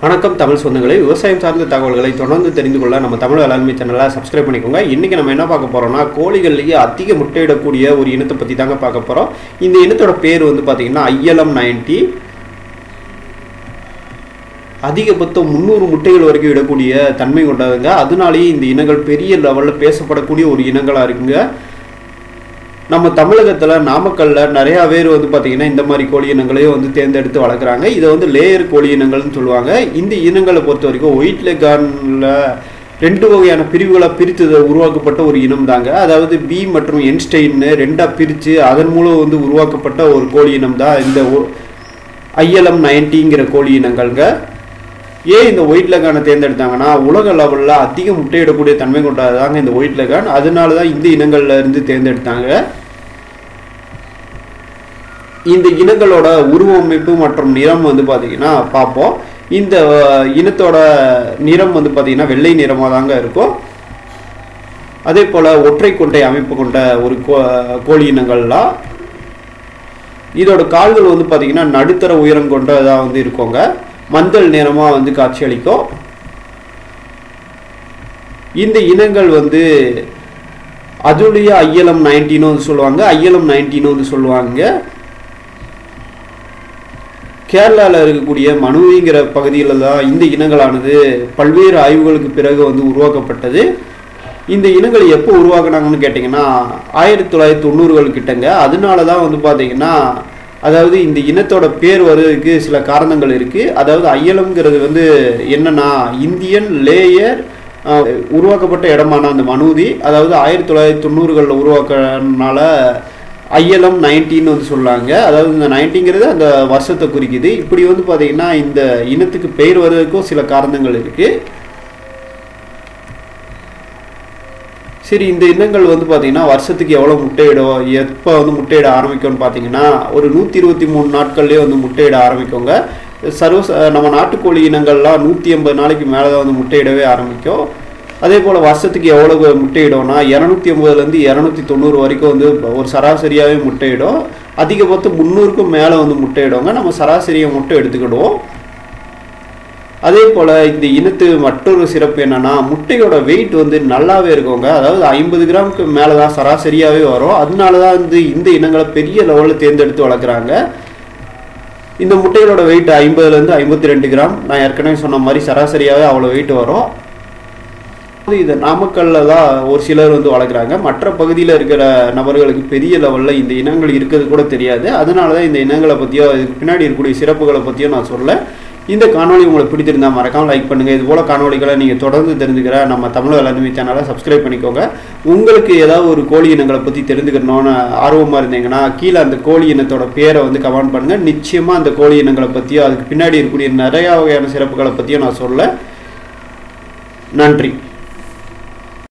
வணக்கம் தமிழ் சொந்தங்களே, விவசாயம் சார்ந்த தகவல்களை தொடர்ந்து தெரிந்து கொள்ள நம்ம தமிழ் வேளாண்மை சேனலை சப்ஸ்கிரைப் பண்ணிக்கோங்க. இன்றைக்கி நம்ம என்ன பார்க்க போகிறோம்னா, கோழிகள்லேயே அதிக முட்டையிடக்கூடிய ஒரு இனத்தை பற்றி தாங்க பார்க்க போகிறோம். இந்த இனத்தோட பேர் வந்து பார்த்திங்கன்னா ILM 90. அதிகபட்சம் 300 முட்டைகள் வரைக்கும் இடக்கூடிய தன்மை கொண்டதுங்க. அதனாலேயே இந்த இனங்கள் பெரிய லெவலில் பேசப்படக்கூடிய ஒரு இனங்களாக இருக்குங்க. நம்ம தமிழகத்தில் நாமக்கல்லில் நிறையா பேர் வந்து பார்த்திங்கன்னா இந்த மாதிரி கோழி இனங்களையும் வந்து தேர்ந்தெடுத்து வளர்க்குறாங்க. இதை வந்து லேயர் கோழி இனங்கள்னு சொல்லுவாங்க. இந்த இனங்களை பொறுத்த வரைக்கும் ஒயிட் லெகானில் 2 வகையான பிரிவுகளை பிரித்து உருவாக்கப்பட்ட ஒரு இனம் தாங்க. அதாவது பி மற்றும் என்ஸ்டெயின்னு 2ஆக பிரித்து அதன் மூலம் வந்து உருவாக்கப்பட்ட ஒரு கோழி இனம் தான் இந்த ILM 90ங்கிற கோழி இனங்கள்ங்க. ஏன் இந்த ஒயிட் லெகானை தேர்ந்தெடுத்தாங்கன்னா, உலக லெவலில் அதிக முட்டையிடக்கூடிய தன்மை கொண்டது தாங்க இந்த ஒயிட் லெகான். அதனால தான் இந்த இனங்கள்ல இருந்து தேர்ந்தெடுத்தாங்க. இந்த இனங்களோட உருவமைப்பு மற்றும் நிறம் வந்து பார்த்திங்கன்னா பார்ப்போம். இந்த இனத்தோட நிறம் வந்து பார்த்திங்கன்னா வெள்ளை நிறமாக தாங்க இருக்கும். அதே போல் ஒற்றை கொண்டை அமைப்பு கொண்ட ஒரு கோழி இனங்கள்லாம். இதோட கால்கள் வந்து பார்த்திங்கன்னா நடுத்தர உயரம் கொண்டதாக வந்து இருக்குங்க. மஞ்சள் நிறமாக வந்து காட்சியளிக்கும். இந்த இனங்கள் வந்து அதுலேயே ILM 90ன்னு வந்து சொல்லுவாங்க, ILM 90ன்னு வந்து சொல்லுவாங்க. கேரளாவில் இருக்கக்கூடிய மனுவிங்கிற பகுதியில் தான் இந்த இனங்களானது பல்வேறு ஆய்வுகளுக்கு பிறகு வந்து உருவாக்கப்பட்டது. இந்த இனங்கள் எப்போ உருவாக்குனாங்கன்னு கேட்டிங்கன்னா 1990கள் கிட்டங்க. அதனால தான் வந்து பார்த்திங்கன்னா, அதாவது இந்த இனத்தோட பேர் வருவதற்கு சில காரணங்கள் இருக்குது. அதாவது ILMங்கிறது வந்து என்னன்னா, இந்தியன் லேயர் உருவாக்கப்பட்ட இடமான அந்த மனுதி, அதாவது 1990களில் உருவாக்குறதுனால ILM 90ன்னு வந்து சொல்கிறாங்க. அதாவது இந்த 90ங்கிறது அந்த வருஷத்தை குறிக்குது. இப்படி வந்து பார்த்திங்கன்னா இந்த இனத்துக்கு பெயர் வருவதற்கும் சில காரணங்கள் இருக்குது. சரி, இந்த இனங்கள் வந்து பார்த்திங்கன்னா வருஷத்துக்கு எவ்வளோ முட்டையிடும், எப்போ வந்து முட்டையிட ஆரம்பிக்கும்னு பார்த்தீங்கன்னா, ஒரு 123 நாட்கள்லேயே வந்து முட்டையிட ஆரம்பிக்குங்க. நம்ம நாட்டுக்கோழி இனங்கள்லாம் 180 நாளைக்கு மேலே தான் வந்து முட்டையிடவே ஆரம்பிக்கும். அதே போல் வருஷத்துக்கு எவ்வளோ முட்டையிடும்னா 280லேருந்து 290 வரைக்கும் வந்து ஒரு சராசரியாகவே முட்டையிடும். அதிகபட்சம் 300க்கும் மேலே வந்து முட்டையிடுவாங்க. நம்ம சராசரியை மட்டும் எடுத்துக்கிடுவோம். அதே போல் இந்த இனத்து மற்றொரு சிறப்பு என்னென்னா, முட்டையோட வெயிட் வந்து நல்லாவே இருக்குங்க. அதாவது 50 கிராமுக்கு மேலே தான் சராசரியாகவே வரும். அதனால தான் வந்து இந்த இனங்களை பெரிய லெவலில் தேர்ந்தெடுத்து வளர்க்குறாங்க. இந்த முட்டைகளோட வெயிட் 50லேருந்து 52 கிராம். நான் ஏற்கனவே சொன்ன மாதிரி சராசரியாகவே அவ்வளோ வெயிட் வரும். இது நாமக்கல்லில் தான் ஒரு சிலர் வந்து வளர்க்குறாங்க. மற்ற பகுதியில் இருக்கிற நபர்களுக்கு பெரிய லெவலில் இந்த இனங்கள் இருக்கிறது கூட தெரியாது. அதனால தான் இந்த இனங்களை பற்றியோ இதுக்கு பின்னாடி இருக்கக்கூடிய சிறப்புகளை பற்றியோ நான் சொல்ல. இந்த காணொலி உங்களுக்கு பிடித்திருந்தால் மறக்காமல் லைக் பண்ணுங்கள். இது போல் காணொலிகளை நீங்கள் தொடர்ந்து தெரிஞ்சுக்கிற நம்ம தமிழ் வேளாண்மை சேனலை சப்ஸ்கிரைப் பண்ணிக்கோங்க. உங்களுக்கு ஏதாவது ஒரு கோழி இனங்களை பற்றி தெரிஞ்சுக்கணும்னு ஆர்வமாக இருந்தீங்கன்னா கீழே அந்த கோழி இனத்தோட பேரை வந்து கமெண்ட் பண்ணுங்கள். நிச்சயமாக அந்த கோழி இனங்களை பற்றியோ அதுக்கு பின்னாடி இருக்கக்கூடிய நிறையா வகையான சிறப்புகளை பற்றியும் நான் சொல்ல. நன்றி.